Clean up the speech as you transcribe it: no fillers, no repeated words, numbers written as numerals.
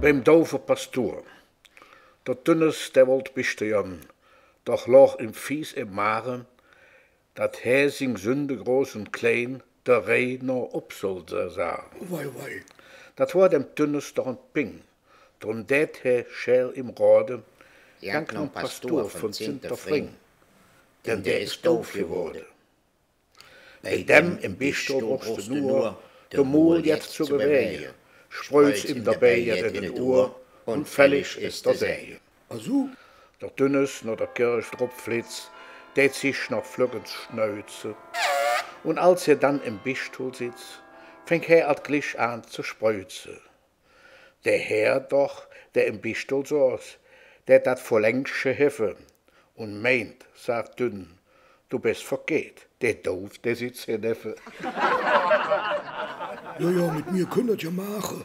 Beim doofen Pastor. Der Dünnes, der wollt bestehen, doch lag ihm fies im Magen, dat Häsing Sünde groß und klein, der Reh noch upsollte sagen. Wei. Dat war dem Dünnes doch ein Ping, drum det he scheel im Rode, Jank noch Pastor von Zinterfring, denn der ist doof geworden. Bei dem im Bistum brauchst du nur, der Mul jetzt zu bewegen, sprüht's ihm dabei in den Ohr, und fällig ist der Säge. Also, Der Dünnes noch der Kirch dropflitz, det sich noch flüggens schnauze. Und als er dann im Bistum sitzt, fängt er altglich an zu sprützen. Der Herr doch, der im Bistum saß, der dat vor längst geheffen und meint, sagt Dünn, du bist vergeht, der doof, der sitzt hier neffe. ja, mit mir könnt ihr ja machen.